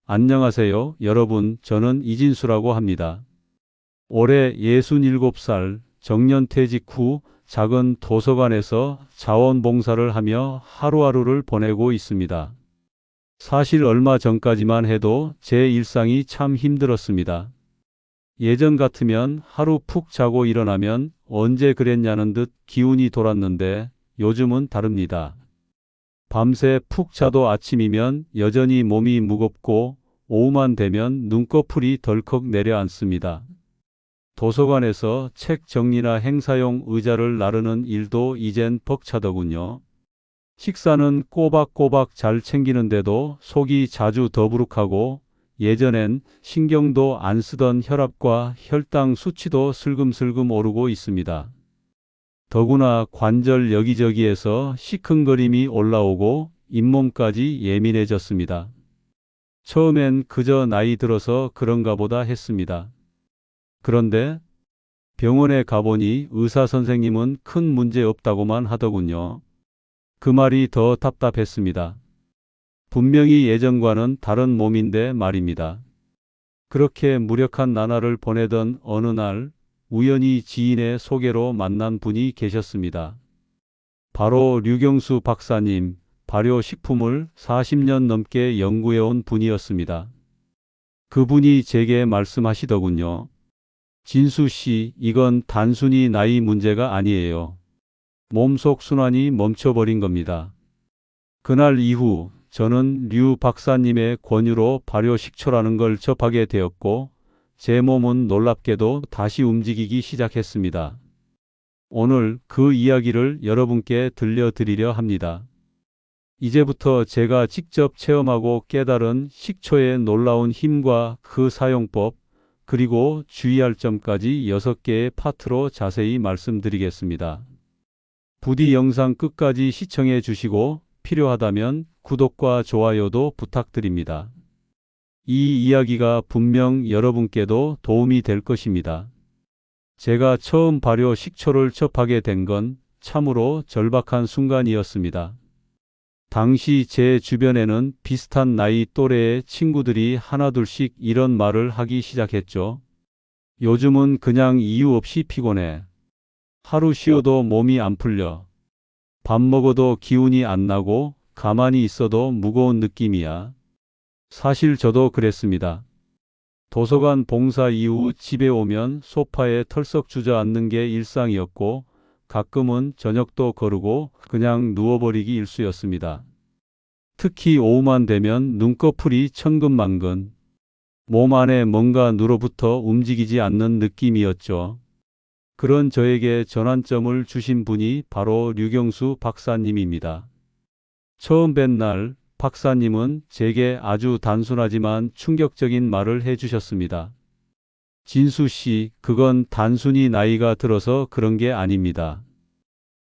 안녕하세요, 여러분. 저는 이진수라고 합니다. 올해 67살 정년퇴직 후 작은 도서관에서 자원봉사를 하며 하루하루를 보내고 있습니다. 사실 얼마 전까지만 해도 제 일상이 참 힘들었습니다. 예전 같으면 하루 푹 자고 일어나면 언제 그랬냐는 듯 기운이 돌았는데 요즘은 다릅니다. 밤새 푹 자도 아침이면 여전히 몸이 무겁고 오후만 되면 눈꺼풀이 덜컥 내려앉습니다. 도서관에서 책 정리나 행사용 의자를 나르는 일도 이젠 벅차더군요. 식사는 꼬박꼬박 잘 챙기는데도 속이 자주 더부룩하고 예전엔 신경도 안 쓰던 혈압과 혈당 수치도 슬금슬금 오르고 있습니다. 더구나 관절 여기저기에서 시큰거림이 올라오고 잇몸까지 예민해졌습니다. 처음엔 그저 나이 들어서 그런가 보다 했습니다. 그런데 병원에 가보니 의사 선생님은 큰 문제 없다고만 하더군요. 그 말이 더 답답했습니다. 분명히 예전과는 다른 몸인데 말입니다. 그렇게 무력한 나날을 보내던 어느 날 우연히 지인의 소개로 만난 분이 계셨습니다. 바로 류경수 박사님, 발효식품을 40년 넘게 연구해온 분이었습니다. 그분이 제게 말씀하시더군요. 진수 씨, 이건 단순히 나이 문제가 아니에요. 몸속 순환이 멈춰버린 겁니다. 그날 이후 저는 류 박사님의 권유로 발효식초라는 걸 접하게 되었고 제 몸은 놀랍게도 다시 움직이기 시작했습니다. 오늘 그 이야기를 여러분께 들려드리려 합니다. 이제부터 제가 직접 체험하고 깨달은 식초의 놀라운 힘과 그 사용법, 그리고 주의할 점까지 6개의 파트로 자세히 말씀드리겠습니다. 부디 영상 끝까지 시청해 주시고 필요하다면 구독과 좋아요도 부탁드립니다. 이 이야기가 분명 여러분께도 도움이 될 것입니다. 제가 처음 발효 식초를 접하게 된 건 참으로 절박한 순간이었습니다. 당시 제 주변에는 비슷한 나이 또래의 친구들이 하나둘씩 이런 말을 하기 시작했죠. 요즘은 그냥 이유 없이 피곤해. 하루 쉬어도 몸이 안 풀려. 밥 먹어도 기운이 안 나고 가만히 있어도 무거운 느낌이야. 사실 저도 그랬습니다. 도서관 봉사 이후 집에 오면 소파에 털썩 주저앉는 게 일상이었고 가끔은 저녁도 거르고 그냥 누워버리기 일쑤였습니다. 특히 오후만 되면 눈꺼풀이 천근만근, 몸 안에 뭔가 눌어붙어 움직이지 않는 느낌이었죠. 그런 저에게 전환점을 주신 분이 바로 류경수 박사님입니다. 처음 뵌 날 박사님은 제게 아주 단순하지만 충격적인 말을 해주셨습니다. 진수 씨, 그건 단순히 나이가 들어서 그런 게 아닙니다.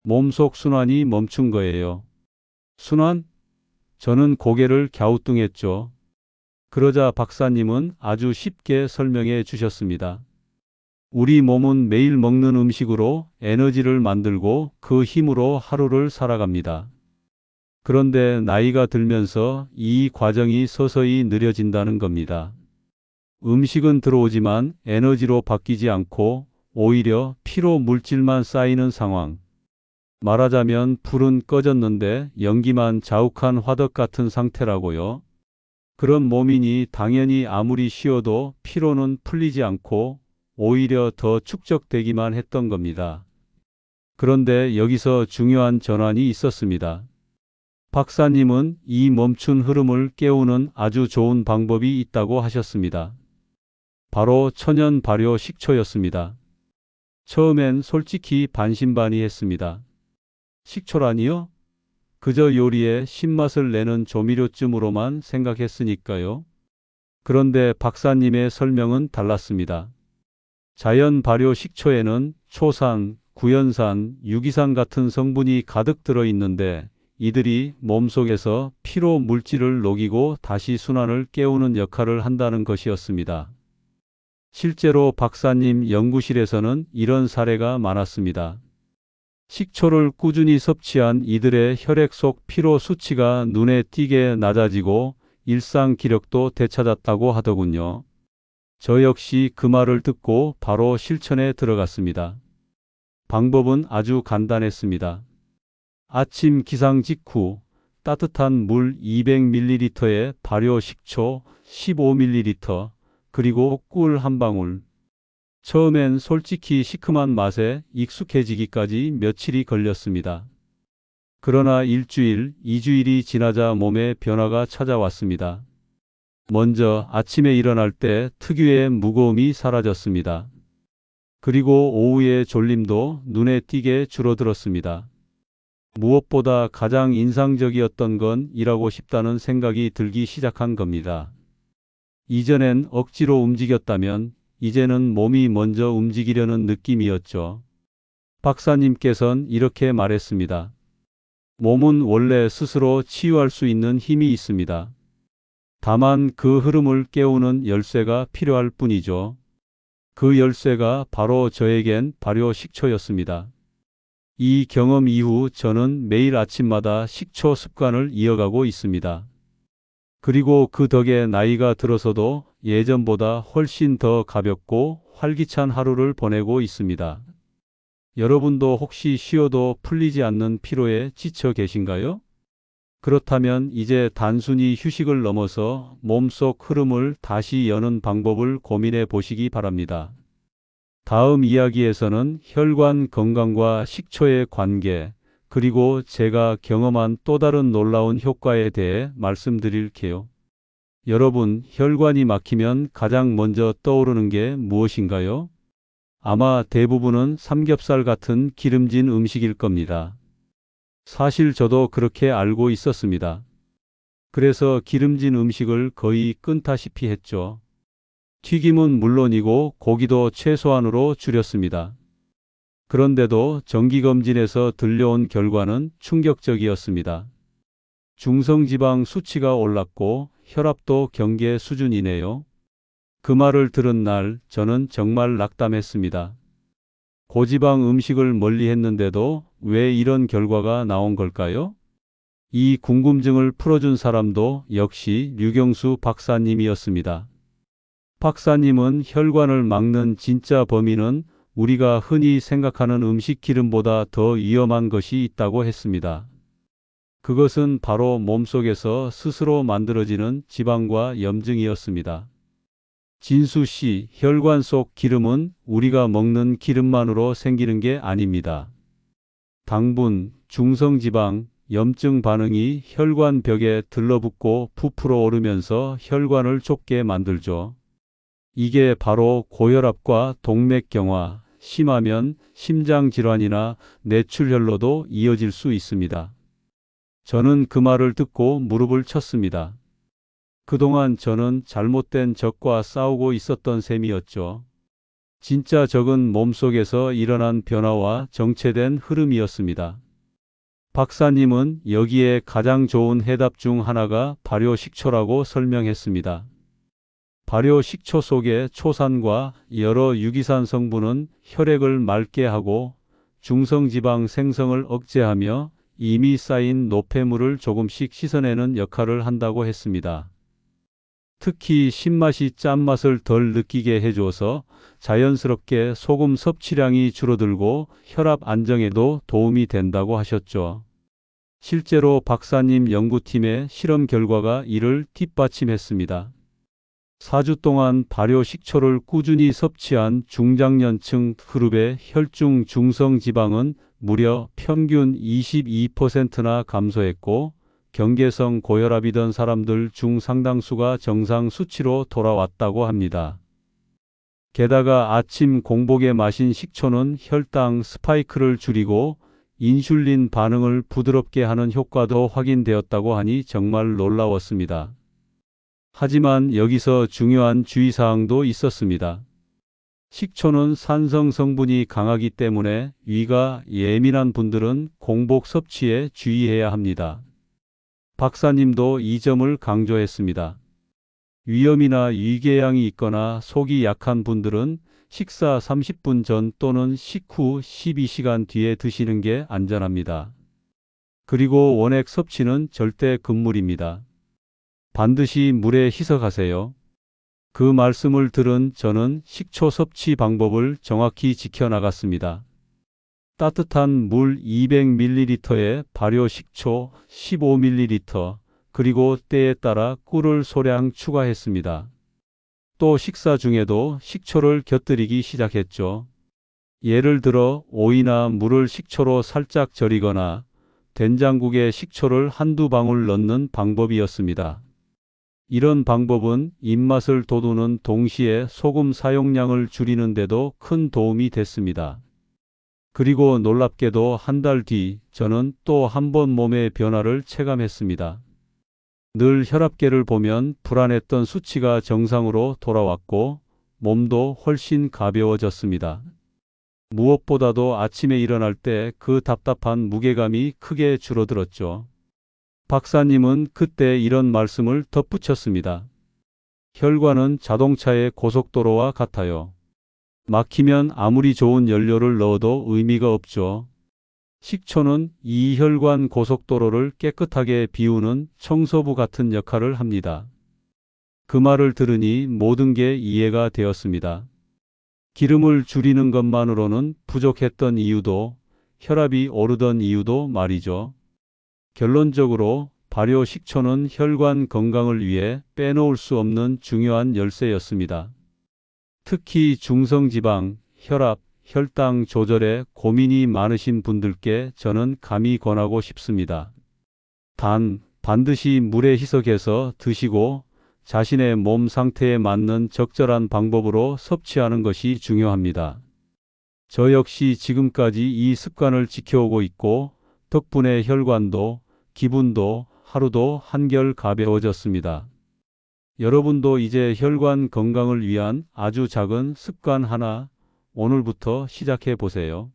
몸속 순환이 멈춘 거예요. 순환? 저는 고개를 갸우뚱했죠. 그러자 박사님은 아주 쉽게 설명해 주셨습니다. 우리 몸은 매일 먹는 음식으로 에너지를 만들고 그 힘으로 하루를 살아갑니다. 그런데 나이가 들면서 이 과정이 서서히 느려진다는 겁니다. 음식은 들어오지만 에너지로 바뀌지 않고 오히려 피로 물질만 쌓이는 상황. 말하자면 불은 꺼졌는데 연기만 자욱한 화덕 같은 상태라고요. 그런 몸이니 당연히 아무리 쉬어도 피로는 풀리지 않고 오히려 더 축적되기만 했던 겁니다. 그런데 여기서 중요한 전환이 있었습니다. 박사님은 이 멈춘 흐름을 깨우는 아주 좋은 방법이 있다고 하셨습니다. 바로 천연 발효 식초였습니다. 처음엔 솔직히 반신반의했습니다. 식초라니요? 그저 요리에 신맛을 내는 조미료쯤으로만 생각했으니까요. 그런데 박사님의 설명은 달랐습니다. 자연 발효 식초에는 초산, 구연산, 유기산 같은 성분이 가득 들어 있는데 이들이 몸속에서 피로 물질을 녹이고 다시 순환을 깨우는 역할을 한다는 것이었습니다. 실제로 박사님 연구실에서는 이런 사례가 많았습니다. 식초를 꾸준히 섭취한 이들의 혈액 속 피로 수치가 눈에 띄게 낮아지고 일상 기력도 되찾았다고 하더군요. 저 역시 그 말을 듣고 바로 실천에 들어갔습니다. 방법은 아주 간단했습니다. 아침 기상 직후 따뜻한 물 200ml에 발효 식초 15ml, 그리고 꿀 한 방울. 처음엔 솔직히 시큼한 맛에 익숙해지기까지 며칠이 걸렸습니다. 그러나 일주일, 2주일이 지나자 몸에 변화가 찾아왔습니다. 먼저 아침에 일어날 때 특유의 무거움이 사라졌습니다. 그리고 오후의 졸림도 눈에 띄게 줄어들었습니다. 무엇보다 가장 인상적이었던 건 일하고 싶다는 생각이 들기 시작한 겁니다. 이전엔 억지로 움직였다면 이제는 몸이 먼저 움직이려는 느낌이었죠. 박사님께서는 이렇게 말했습니다. 몸은 원래 스스로 치유할 수 있는 힘이 있습니다. 다만 그 흐름을 깨우는 열쇠가 필요할 뿐이죠. 그 열쇠가 바로 저에겐 발효 식초였습니다. 이 경험 이후 저는 매일 아침마다 식초 습관을 이어가고 있습니다. 그리고 그 덕에 나이가 들어서도 예전보다 훨씬 더 가볍고 활기찬 하루를 보내고 있습니다. 여러분도 혹시 쉬어도 풀리지 않는 피로에 지쳐 계신가요? 그렇다면 이제 단순히 휴식을 넘어서 몸속 흐름을 다시 여는 방법을 고민해 보시기 바랍니다. 다음 이야기에서는 혈관 건강과 식초의 관계, 그리고 제가 경험한 또 다른 놀라운 효과에 대해 말씀드릴게요. 여러분, 혈관이 막히면 가장 먼저 떠오르는 게 무엇인가요? 아마 대부분은 삼겹살 같은 기름진 음식일 겁니다. 사실 저도 그렇게 알고 있었습니다. 그래서 기름진 음식을 거의 끊다시피 했죠. 튀김은 물론이고 고기도 최소한으로 줄였습니다. 그런데도 정기검진에서 들려온 결과는 충격적이었습니다. 중성지방 수치가 올랐고 혈압도 경계 수준이네요. 그 말을 들은 날 저는 정말 낙담했습니다. 고지방 음식을 멀리 했는데도 왜 이런 결과가 나온 걸까요? 이 궁금증을 풀어준 사람도 역시 류경수 박사님이었습니다. 박사님은 혈관을 막는 진짜 범인은 우리가 흔히 생각하는 음식 기름보다 더 위험한 것이 있다고 했습니다. 그것은 바로 몸속에서 스스로 만들어지는 지방과 염증이었습니다. 진수 씨, 혈관 속 기름은 우리가 먹는 기름만으로 생기는 게 아닙니다. 당분, 중성지방, 염증 반응이 혈관 벽에 들러붙고 부풀어 오르면서 혈관을 좁게 만들죠. 이게 바로 고혈압과 동맥경화, 심하면 심장질환이나 뇌출혈로도 이어질 수 있습니다. 저는 그 말을 듣고 무릎을 쳤습니다. 그동안 저는 잘못된 적과 싸우고 있었던 셈이었죠. 진짜 적은 몸속에서 일어난 변화와 정체된 흐름이었습니다. 박사님은 여기에 가장 좋은 해답 중 하나가 발효 식초라고 설명했습니다. 발효 식초 속의 초산과 여러 유기산 성분은 혈액을 맑게 하고 중성지방 생성을 억제하며 이미 쌓인 노폐물을 조금씩 씻어내는 역할을 한다고 했습니다. 특히 신맛이 짠맛을 덜 느끼게 해줘서 자연스럽게 소금 섭취량이 줄어들고 혈압 안정에도 도움이 된다고 하셨죠. 실제로 박사님 연구팀의 실험 결과가 이를 뒷받침했습니다. 4주 동안 발효 식초를 꾸준히 섭취한 중장년층 그룹의 혈중 중성 지방은 무려 평균 22%나 감소했고 경계성 고혈압이던 사람들 중 상당수가 정상 수치로 돌아왔다고 합니다. 게다가 아침 공복에 마신 식초는 혈당 스파이크를 줄이고 인슐린 반응을 부드럽게 하는 효과도 확인되었다고 하니 정말 놀라웠습니다. 하지만 여기서 중요한 주의사항도 있었습니다. 식초는 산성 성분이 강하기 때문에 위가 예민한 분들은 공복 섭취에 주의해야 합니다. 박사님도 이 점을 강조했습니다. 위염이나 위궤양이 있거나 속이 약한 분들은 식사 30분 전 또는 식후 12시간 뒤에 드시는 게 안전합니다. 그리고 원액 섭취는 절대 금물입니다. 반드시 물에 희석하세요. 그 말씀을 들은 저는 식초 섭취 방법을 정확히 지켜나갔습니다. 따뜻한 물 200ml에 발효 식초 15ml, 그리고 때에 따라 꿀을 소량 추가했습니다. 또 식사 중에도 식초를 곁들이기 시작했죠. 예를 들어 오이나 물을 식초로 살짝 절이거나 된장국에 식초를 한두 방울 넣는 방법이었습니다. 이런 방법은 입맛을 돋우는 동시에 소금 사용량을 줄이는 데도 큰 도움이 됐습니다. 그리고 놀랍게도 한 달 뒤 저는 또 한 번 몸의 변화를 체감했습니다. 늘 혈압계를 보면 불안했던 수치가 정상으로 돌아왔고 몸도 훨씬 가벼워졌습니다. 무엇보다도 아침에 일어날 때 그 답답한 무게감이 크게 줄어들었죠. 박사님은 그때 이런 말씀을 덧붙였습니다. 혈관은 자동차의 고속도로와 같아요. 막히면 아무리 좋은 연료를 넣어도 의미가 없죠. 식초는 이 혈관 고속도로를 깨끗하게 비우는 청소부 같은 역할을 합니다. 그 말을 들으니 모든 게 이해가 되었습니다. 기름을 줄이는 것만으로는 부족했던 이유도, 혈압이 오르던 이유도 말이죠. 결론적으로 발효 식초는 혈관 건강을 위해 빼놓을 수 없는 중요한 열쇠였습니다. 특히 중성지방, 혈압, 혈당 조절에 고민이 많으신 분들께 저는 감히 권하고 싶습니다. 단, 반드시 물에 희석해서 드시고 자신의 몸 상태에 맞는 적절한 방법으로 섭취하는 것이 중요합니다. 저 역시 지금까지 이 습관을 지켜오고 있고 덕분에 혈관도 기분도 하루도 한결 가벼워졌습니다. 여러분도 이제 혈관 건강을 위한 아주 작은 습관 하나 오늘부터 시작해 보세요.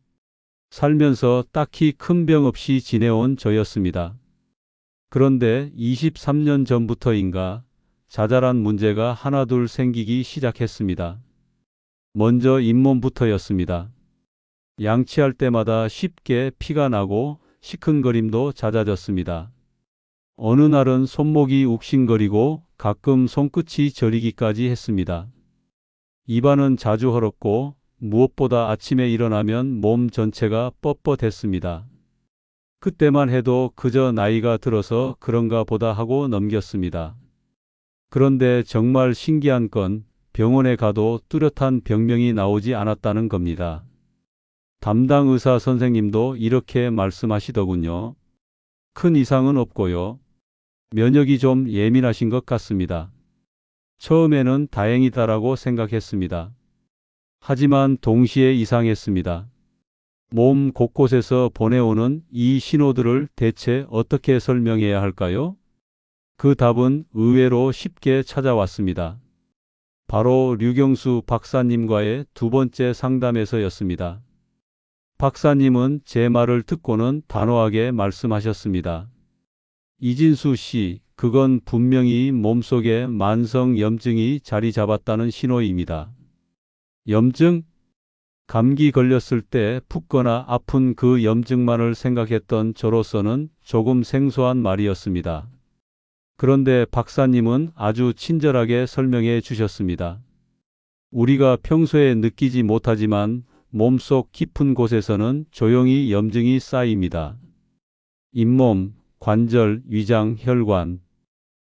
살면서 딱히 큰 병 없이 지내온 저였습니다. 그런데 23년 전부터인가 자잘한 문제가 하나둘 생기기 시작했습니다. 먼저 잇몸부터였습니다. 양치할 때마다 쉽게 피가 나고 시큰거림도 잦아졌습니다. 어느 날은 손목이 욱신거리고 가끔 손끝이 저리기까지 했습니다. 입안은 자주 헐었고 무엇보다 아침에 일어나면 몸 전체가 뻣뻣했습니다. 그때만 해도 그저 나이가 들어서 그런가 보다 하고 넘겼습니다. 그런데 정말 신기한 건 병원에 가도 뚜렷한 병명이 나오지 않았다는 겁니다. 담당 의사 선생님도 이렇게 말씀하시더군요. 큰 이상은 없고요. 면역이 좀 예민하신 것 같습니다. 처음에는 다행이다라고 생각했습니다. 하지만 동시에 이상했습니다. 몸 곳곳에서 보내오는 이 신호들을 대체 어떻게 설명해야 할까요? 그 답은 의외로 쉽게 찾아왔습니다. 바로 류경수 박사님과의 두 번째 상담에서였습니다. 박사님은 제 말을 듣고는 단호하게 말씀하셨습니다. 이진수 씨, 그건 분명히 몸속에 만성 염증이 자리 잡았다는 신호입니다. 염증? 감기 걸렸을 때 붓거나 아픈 그 염증만을 생각했던 저로서는 조금 생소한 말이었습니다. 그런데 박사님은 아주 친절하게 설명해 주셨습니다. 우리가 평소에 느끼지 못하지만 몸속 깊은 곳에서는 조용히 염증이 쌓입니다. 잇몸, 관절, 위장, 혈관,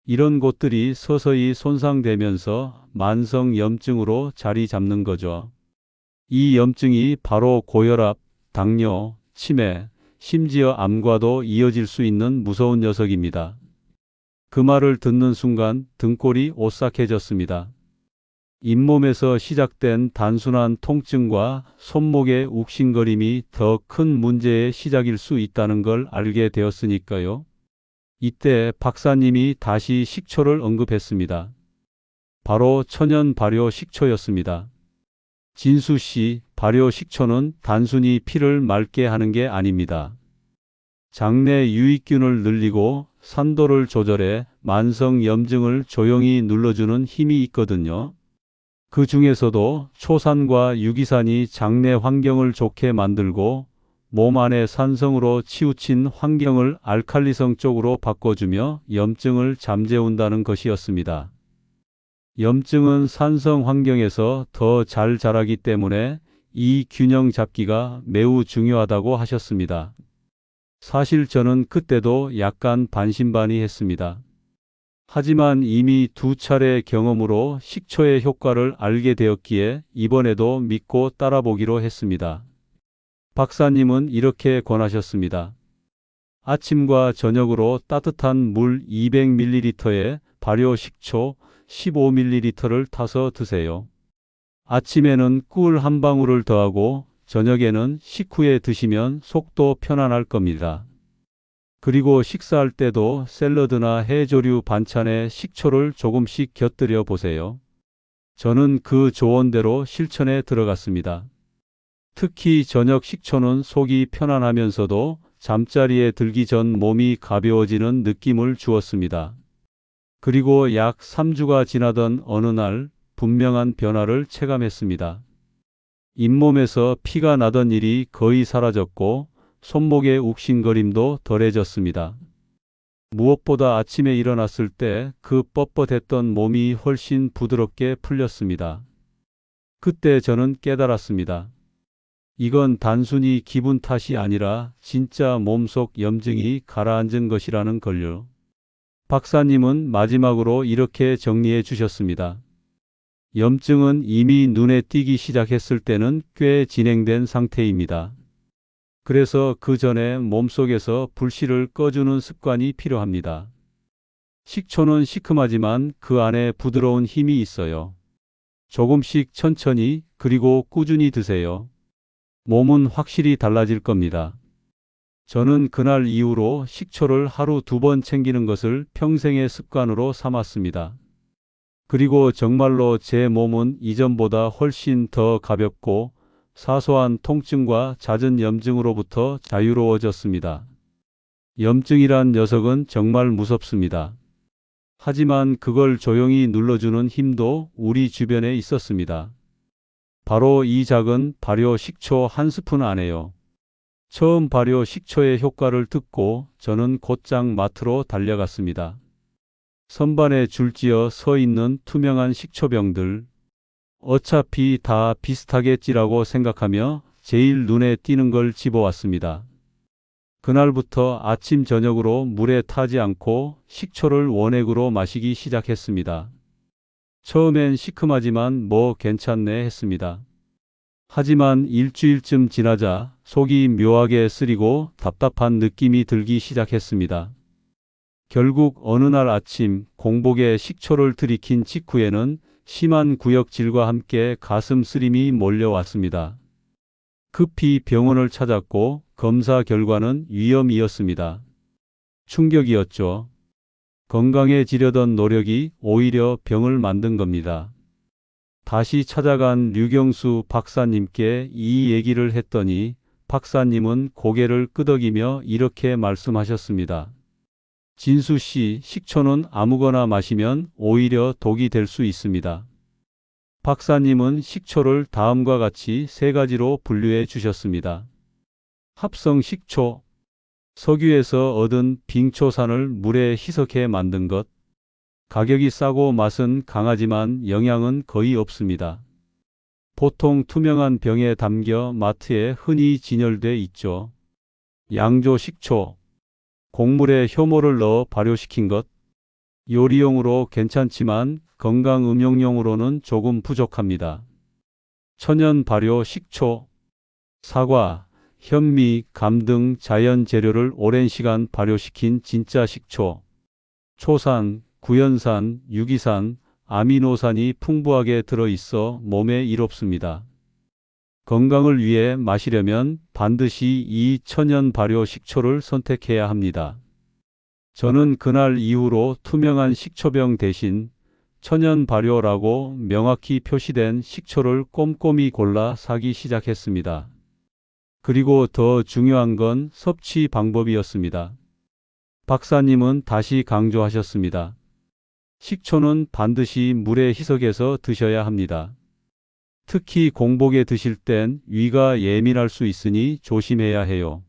이런 곳들이 서서히 손상되면서 만성 염증으로 자리 잡는 거죠. 이 염증이 바로 고혈압, 당뇨, 치매, 심지어 암과도 이어질 수 있는 무서운 녀석입니다. 그 말을 듣는 순간 등골이 오싹해졌습니다. 잇몸에서 시작된 단순한 통증과 손목의 욱신거림이 더 큰 문제의 시작일 수 있다는 걸 알게 되었으니까요. 이때 박사님이 다시 식초를 언급했습니다. 바로 천연 발효 식초였습니다. 진수 씨, 발효 식초는 단순히 피를 맑게 하는 게 아닙니다. 장내 유익균을 늘리고 산도를 조절해 만성 염증을 조용히 눌러주는 힘이 있거든요. 그 중에서도 초산과 유기산이 장내 환경을 좋게 만들고 몸 안의 산성으로 치우친 환경을 알칼리성 쪽으로 바꿔주며 염증을 잠재운다는 것이었습니다. 염증은 산성 환경에서 더 잘 자라기 때문에 이 균형 잡기가 매우 중요하다고 하셨습니다. 사실 저는 그때도 약간 반신반의했습니다. 하지만 이미 2차례 경험으로 식초의 효과를 알게 되었기에 이번에도 믿고 따라보기로 했습니다. 박사님은 이렇게 권하셨습니다. 아침과 저녁으로 따뜻한 물 200ml에 발효 식초 15ml를 타서 드세요. 아침에는 꿀 한 방울을 더하고 저녁에는 식후에 드시면 속도 편안할 겁니다. 그리고 식사할 때도 샐러드나 해조류 반찬에 식초를 조금씩 곁들여 보세요. 저는 그 조언대로 실천에 들어갔습니다. 특히 저녁 식초는 속이 편안하면서도 잠자리에 들기 전 몸이 가벼워지는 느낌을 주었습니다. 그리고 약 3주가 지나던 어느 날 분명한 변화를 체감했습니다. 잇몸에서 피가 나던 일이 거의 사라졌고 손목의 욱신거림도 덜해졌습니다. 무엇보다 아침에 일어났을 때 그 뻣뻣했던 몸이 훨씬 부드럽게 풀렸습니다. 그때 저는 깨달았습니다. 이건 단순히 기분 탓이 아니라 진짜 몸속 염증이 가라앉은 것이라는 걸요. 박사님은 마지막으로 이렇게 정리해 주셨습니다. 염증은 이미 눈에 띄기 시작했을 때는 꽤 진행된 상태입니다. 그래서 그 전에 몸속에서 불씨를 꺼주는 습관이 필요합니다. 식초는 시큼하지만 그 안에 부드러운 힘이 있어요. 조금씩 천천히 그리고 꾸준히 드세요. 몸은 확실히 달라질 겁니다. 저는 그날 이후로 식초를 하루 2번 챙기는 것을 평생의 습관으로 삼았습니다. 그리고 정말로 제 몸은 이전보다 훨씬 더 가볍고 사소한 통증과 잦은 염증으로부터 자유로워졌습니다. 염증이란 녀석은 정말 무섭습니다. 하지만 그걸 조용히 눌러주는 힘도 우리 주변에 있었습니다. 바로 이 작은 발효 식초 한 스푼 안에요. 처음 발효 식초의 효과를 듣고 저는 곧장 마트로 달려갔습니다. 선반에 줄지어 서 있는 투명한 식초병들. 어차피 다 비슷하겠지라고 생각하며 제일 눈에 띄는 걸 집어왔습니다. 그날부터 아침 저녁으로 물에 타지 않고 식초를 원액으로 마시기 시작했습니다. 처음엔 시큼하지만 뭐 괜찮네 했습니다. 하지만 일주일쯤 지나자 속이 묘하게 쓰리고 답답한 느낌이 들기 시작했습니다. 결국 어느 날 아침 공복에 식초를 들이킨 직후에는 심한 구역질과 함께 가슴 쓰림이 몰려왔습니다. 급히 병원을 찾았고 검사 결과는 위염이었습니다. 충격이었죠. 건강해지려던 노력이 오히려 병을 만든 겁니다. 다시 찾아간 류경수 박사님께 이 얘기를 했더니 박사님은 고개를 끄덕이며 이렇게 말씀하셨습니다. 진수 씨, 식초는 아무거나 마시면 오히려 독이 될 수 있습니다. 박사님은 식초를 다음과 같이 3가지로 분류해 주셨습니다. 합성 식초, 석유에서 얻은 빙초산을 물에 희석해 만든 것. 가격이 싸고 맛은 강하지만 영양은 거의 없습니다. 보통 투명한 병에 담겨 마트에 흔히 진열돼 있죠. 양조 식초, 곡물에 효모를 넣어 발효시킨 것. 요리용으로 괜찮지만 건강 음용용으로는 조금 부족합니다. 천연 발효 식초, 사과, 현미, 감 등 자연 재료를 오랜 시간 발효시킨 진짜 식초. 초산, 구연산, 유기산, 아미노산이 풍부하게 들어있어 몸에 이롭습니다. 건강을 위해 마시려면 반드시 이 천연 발효 식초를 선택해야 합니다. 저는 그날 이후로 투명한 식초병 대신 천연 발효라고 명확히 표시된 식초를 꼼꼼히 골라 사기 시작했습니다. 그리고 더 중요한 건 섭취 방법이었습니다. 박사님은 다시 강조하셨습니다. 식초는 반드시 물에 희석해서 드셔야 합니다. 특히 공복에 드실 땐 위가 예민할 수 있으니 조심해야 해요.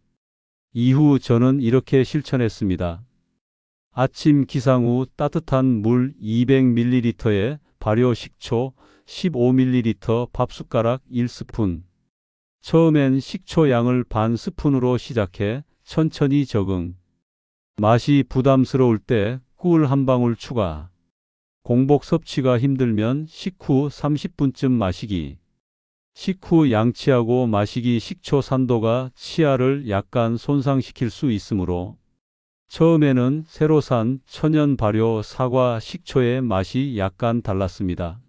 이후 저는 이렇게 실천했습니다. 아침 기상 후 따뜻한 물 200ml에 발효 식초 15ml, 밥숟가락 1스푼. 처음엔 식초 양을 반 스푼으로 시작해 천천히 적응. 맛이 부담스러울 때 꿀 한 방울 추가. 공복 섭취가 힘들면 식후 30분쯤 마시기. 식후 양치하고 마시기. 식초 산도가 치아를 약간 손상시킬 수 있으므로 처음에는 새로 산 천연 발효 사과 식초의 맛이 약간 달랐습니다.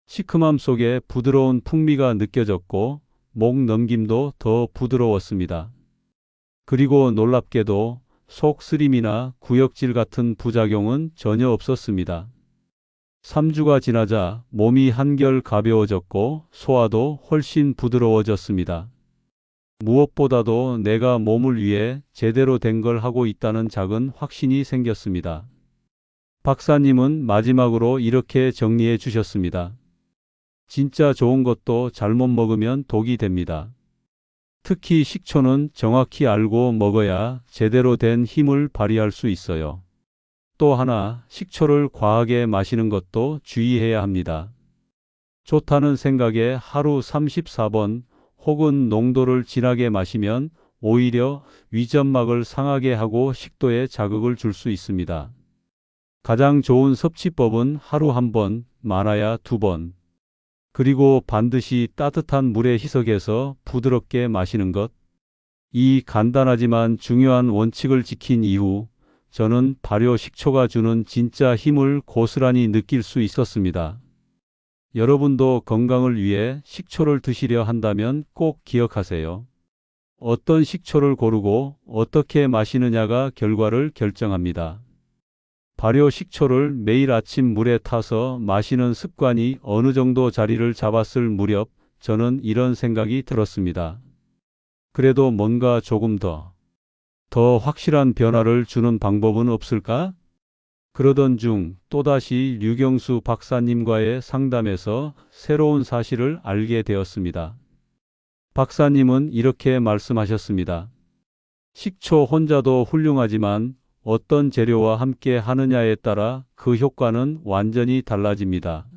시큼함 속에 부드러운 풍미가 느껴졌고 목 넘김도 더 부드러웠습니다. 그리고 놀랍게도 속 쓰림이나 구역질 같은 부작용은 전혀 없었습니다. 3주가 지나자 몸이 한결 가벼워졌고 소화도 훨씬 부드러워졌습니다. 무엇보다도 내가 몸을 위해 제대로 된 걸 하고 있다는 작은 확신이 생겼습니다. 박사님은 마지막으로 이렇게 정리해 주셨습니다. 진짜 좋은 것도 잘못 먹으면 독이 됩니다. 특히 식초는 정확히 알고 먹어야 제대로 된 힘을 발휘할 수 있어요. 또 하나, 식초를 과하게 마시는 것도 주의해야 합니다. 좋다는 생각에 하루 34번 혹은 농도를 진하게 마시면 오히려 위점막을 상하게 하고 식도에 자극을 줄 수 있습니다. 가장 좋은 섭취법은 하루 1번, 많아야 2번. 그리고 반드시 따뜻한 물에 희석해서 부드럽게 마시는 것. 이 간단하지만 중요한 원칙을 지킨 이후 저는 발효 식초가 주는 진짜 힘을 고스란히 느낄 수 있었습니다. 여러분도 건강을 위해 식초를 드시려 한다면 꼭 기억하세요. 어떤 식초를 고르고 어떻게 마시느냐가 결과를 결정합니다. 발효 식초를 매일 아침 물에 타서 마시는 습관이 어느 정도 자리를 잡았을 무렵 저는 이런 생각이 들었습니다. 그래도 뭔가 조금 더 확실한 변화를 주는 방법은 없을까? 그러던 중 또다시 류경수 박사님과의 상담에서 새로운 사실을 알게 되었습니다. 박사님은 이렇게 말씀하셨습니다. 식초 혼자도 훌륭하지만 어떤 재료와 함께 하느냐에 따라 그 효과는 완전히 달라집니다.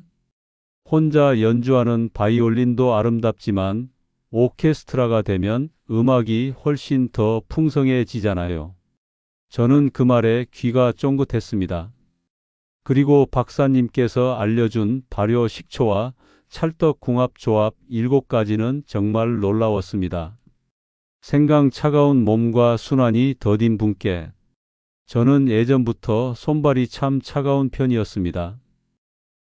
혼자 연주하는 바이올린도 아름답지만 오케스트라가 되면 음악이 훨씬 더 풍성해지잖아요. 저는 그 말에 귀가 쫑긋했습니다. 그리고 박사님께서 알려준 발효 식초와 찰떡궁합 조합 7가지는 정말 놀라웠습니다. 생강 차가운 몸과 순환이 더딘 분께. 저는 예전부터 손발이 참 차가운 편이었습니다.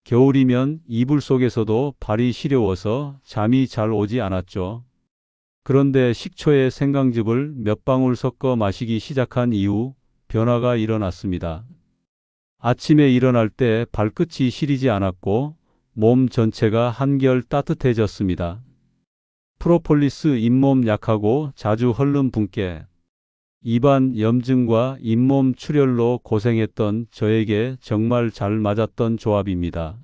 겨울이면 이불 속에서도 발이 시려워서 잠이 잘 오지 않았죠. 그런데 식초에 생강즙을 몇 방울 섞어 마시기 시작한 이후 변화가 일어났습니다. 아침에 일어날 때 발끝이 시리지 않았고 몸 전체가 한결 따뜻해졌습니다. 프로폴리스 잇몸 약하고 자주 헐는 분께. 입안 염증과 잇몸 출혈로 고생했던 저에게 정말 잘 맞았던 조합입니다.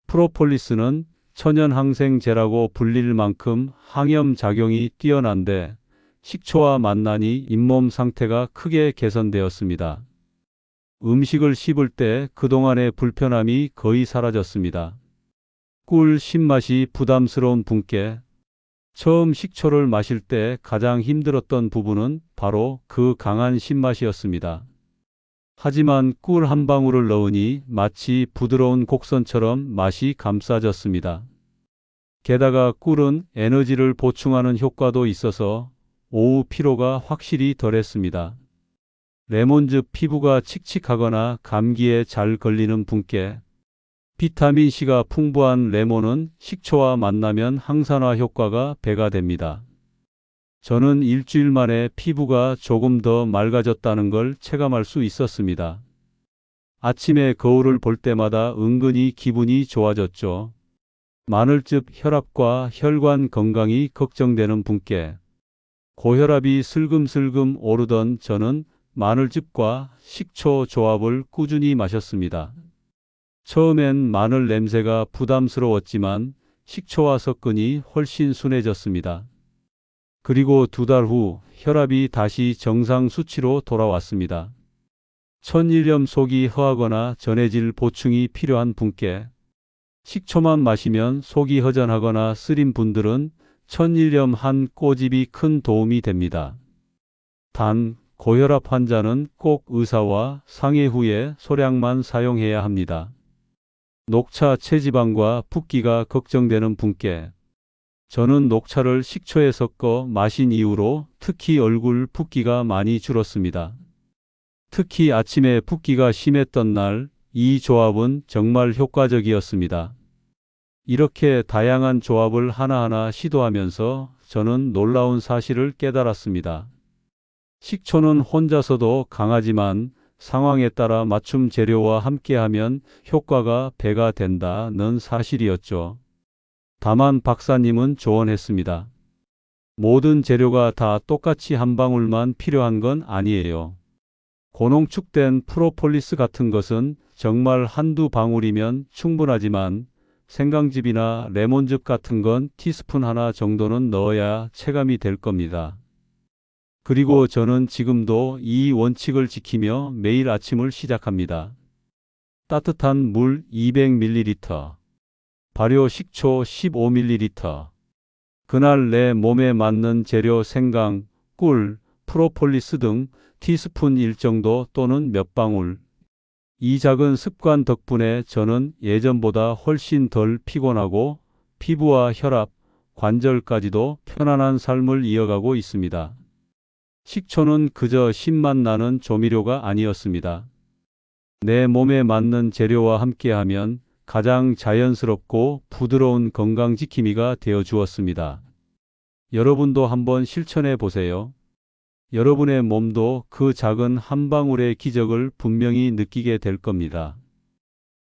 프로폴리스는 천연 항생제라고 불릴 만큼 항염 작용이 뛰어난데 식초와 만나니 잇몸 상태가 크게 개선되었습니다. 음식을 씹을 때 그동안의 불편함이 거의 사라졌습니다. 꿀 신맛이 부담스러운 분께. 처음 식초를 마실 때 가장 힘들었던 부분은 바로 그 강한 신맛이었습니다. 하지만 꿀 한 방울을 넣으니 마치 부드러운 곡선처럼 맛이 감싸졌습니다. 게다가 꿀은 에너지를 보충하는 효과도 있어서 오후 피로가 확실히 덜했습니다. 레몬즙 피부가 칙칙하거나 감기에 잘 걸리는 분께. 비타민C가 풍부한 레몬은 식초와 만나면 항산화 효과가 배가 됩니다. 저는 일주일 만에 피부가 조금 더 맑아졌다는 걸 체감할 수 있었습니다. 아침에 거울을 볼 때마다 은근히 기분이 좋아졌죠. 마늘즙 혈압과 혈관 건강이 걱정되는 분께. 고혈압이 슬금슬금 오르던 저는 마늘즙과 식초 조합을 꾸준히 마셨습니다. 처음엔 마늘 냄새가 부담스러웠지만 식초와 섞으니 훨씬 순해졌습니다. 그리고 2달 후 혈압이 다시 정상 수치로 돌아왔습니다. 천일염 속이 허하거나 전해질 보충이 필요한 분께 식초만 마시면 속이 허전하거나 쓰린 분들은 천일염 한 꼬집이 큰 도움이 됩니다. 단, 고혈압 환자는 꼭 의사와 상의 후에 소량만 사용해야 합니다. 녹차 체지방과 붓기가 걱정되는 분께 저는 녹차를 식초에 섞어 마신 이후로 특히 얼굴 붓기가 많이 줄었습니다. 특히 아침에 붓기가 심했던 날, 이 조합은 정말 효과적이었습니다. 이렇게 다양한 조합을 하나하나 시도하면서 저는 놀라운 사실을 깨달았습니다. 식초는 혼자서도 강하지만 상황에 따라 맞춤 재료와 함께하면 효과가 배가 된다는 사실이었죠. 다만 박사님은 조언했습니다. 모든 재료가 다 똑같이 한 방울만 필요한 건 아니에요. 고농축된 프로폴리스 같은 것은 정말 한두 방울이면 충분하지만 생강즙이나 레몬즙 같은 건 티스푼 하나 정도는 넣어야 체감이 될 겁니다. 그리고 저는 지금도 이 원칙을 지키며 매일 아침을 시작합니다. 따뜻한 물 200ml, 발효 식초 15ml. 그날 내 몸에 맞는 재료 생강, 꿀, 프로폴리스 등 티스푼 1 정도 또는 몇 방울. 이 작은 습관 덕분에 저는 예전보다 훨씬 덜 피곤하고 피부와 혈압, 관절까지도 편안한 삶을 이어가고 있습니다. 식초는 그저 신맛 나는 조미료가 아니었습니다. 내 몸에 맞는 재료와 함께하면 가장 자연스럽고 부드러운 건강지킴이가 되어 주었습니다. 여러분도 한번 실천해 보세요. 여러분의 몸도 그 작은 한 방울의 기적을 분명히 느끼게 될 겁니다.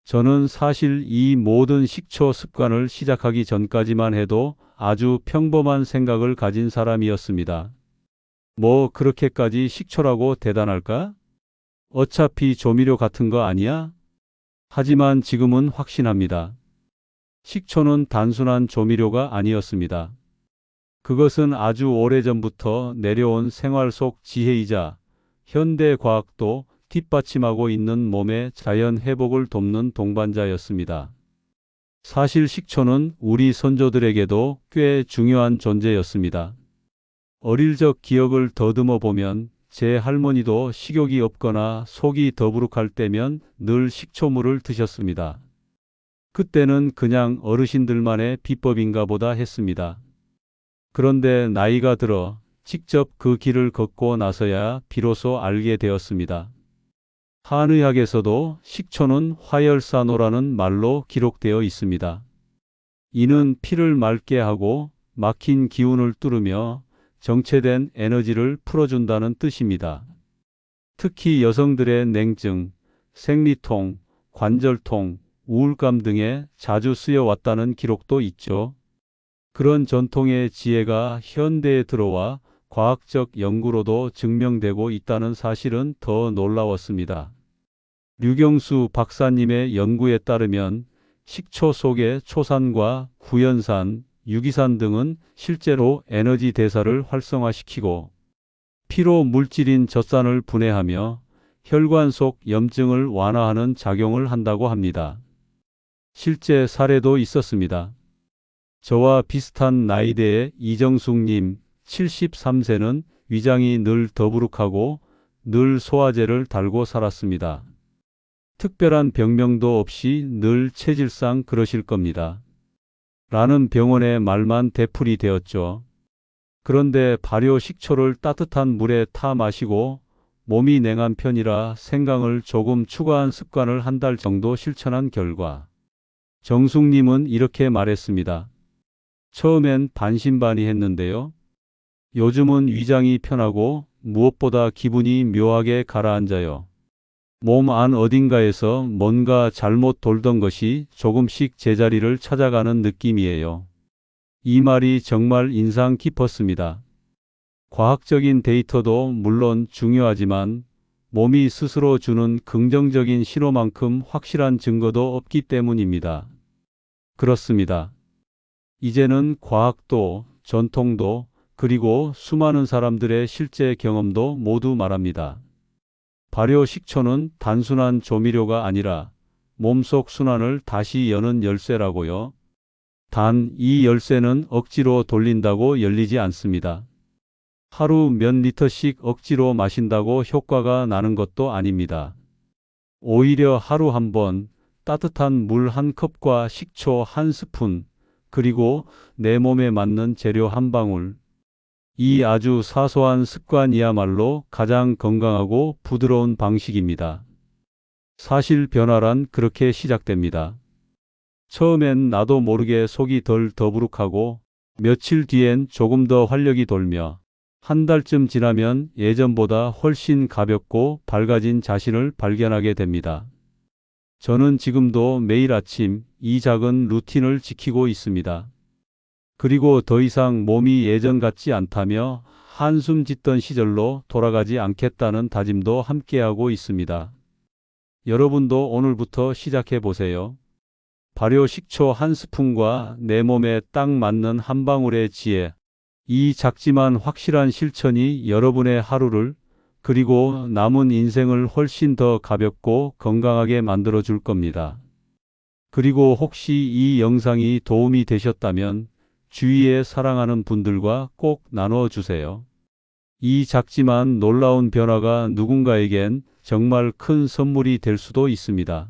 저는 사실 이 모든 식초 습관을 시작하기 전까지만 해도 아주 평범한 생각을 가진 사람이었습니다. 뭐 그렇게까지 식초라고 대단할까? 어차피 조미료 같은 거 아니야? 하지만 지금은 확신합니다. 식초는 단순한 조미료가 아니었습니다. 그것은 아주 오래전부터 내려온 생활 속 지혜이자 현대 과학도 뒷받침하고 있는 몸의 자연 회복을 돕는 동반자였습니다. 사실 식초는 우리 선조들에게도 꽤 중요한 존재였습니다. 어릴 적 기억을 더듬어 보면 제 할머니도 식욕이 없거나 속이 더부룩할 때면 늘 식초물을 드셨습니다. 그때는 그냥 어르신들만의 비법인가 보다 했습니다. 그런데 나이가 들어 직접 그 길을 걷고 나서야 비로소 알게 되었습니다. 한의학에서도 식초는 화열산호라는 말로 기록되어 있습니다. 이는 피를 맑게 하고 막힌 기운을 뚫으며 정체된 에너지를 풀어준다는 뜻입니다. 특히 여성들의 냉증, 생리통, 관절통, 우울감 등에 자주 쓰여왔다는 기록도 있죠. 그런 전통의 지혜가 현대에 들어와 과학적 연구로도 증명되고 있다는 사실은 더 놀라웠습니다. 류경수 박사님의 연구에 따르면 식초 속의 초산과 구연산, 유기산 등은 실제로 에너지 대사를 활성화시키고 피로 물질인 젖산을 분해하며 혈관 속 염증을 완화하는 작용을 한다고 합니다. 실제 사례도 있었습니다. 저와 비슷한 나이대의 이정숙님 73세는 위장이 늘 더부룩하고 늘 소화제를 달고 살았습니다. 특별한 병명도 없이 늘 체질상 그러실 겁니다. 라는 병원의 말만 되풀이 되었죠. 그런데 발효 식초를 따뜻한 물에 타 마시고 몸이 냉한 편이라 생강을 조금 추가한 습관을 한 달 정도 실천한 결과 정숙님은 이렇게 말했습니다. 처음엔 반신반의했는데요. 요즘은 위장이 편하고 무엇보다 기분이 묘하게 가라앉아요. 몸 안 어딘가에서 뭔가 잘못 돌던 것이 조금씩 제자리를 찾아가는 느낌이에요. 이 말이 정말 인상 깊었습니다. 과학적인 데이터도 물론 중요하지만 몸이 스스로 주는 긍정적인 신호만큼 확실한 증거도 없기 때문입니다. 그렇습니다. 이제는 과학도, 전통도, 그리고 수많은 사람들의 실제 경험도 모두 말합니다. 발효 식초는 단순한 조미료가 아니라 몸속 순환을 다시 여는 열쇠라고요. 단, 이 열쇠는 억지로 돌린다고 열리지 않습니다. 하루 몇 리터씩 억지로 마신다고 효과가 나는 것도 아닙니다. 오히려 하루 한 번 따뜻한 물 한 컵과 식초 한 스푼, 그리고 내 몸에 맞는 재료 한 방울. 이 아주 사소한 습관이야말로 가장 건강하고 부드러운 방식입니다. 사실 변화란 그렇게 시작됩니다. 처음엔 나도 모르게 속이 덜 더부룩하고 며칠 뒤엔 조금 더 활력이 돌며 한 달쯤 지나면 예전보다 훨씬 가볍고 밝아진 자신을 발견하게 됩니다. 저는 지금도 매일 아침 이 작은 루틴을 지키고 있습니다. 그리고 더 이상 몸이 예전 같지 않다며 한숨 짓던 시절로 돌아가지 않겠다는 다짐도 함께하고 있습니다. 여러분도 오늘부터 시작해 보세요. 발효 식초 한 스푼과 내 몸에 딱 맞는 한 방울의 지혜. 이 작지만 확실한 실천이 여러분의 하루를, 그리고 남은 인생을 훨씬 더 가볍고 건강하게 만들어 줄 겁니다. 그리고 혹시 이 영상이 도움이 되셨다면 주위에 사랑하는 분들과 꼭 나누어 주세요. 이 작지만 놀라운 변화가 누군가에겐 정말 큰 선물이 될 수도 있습니다.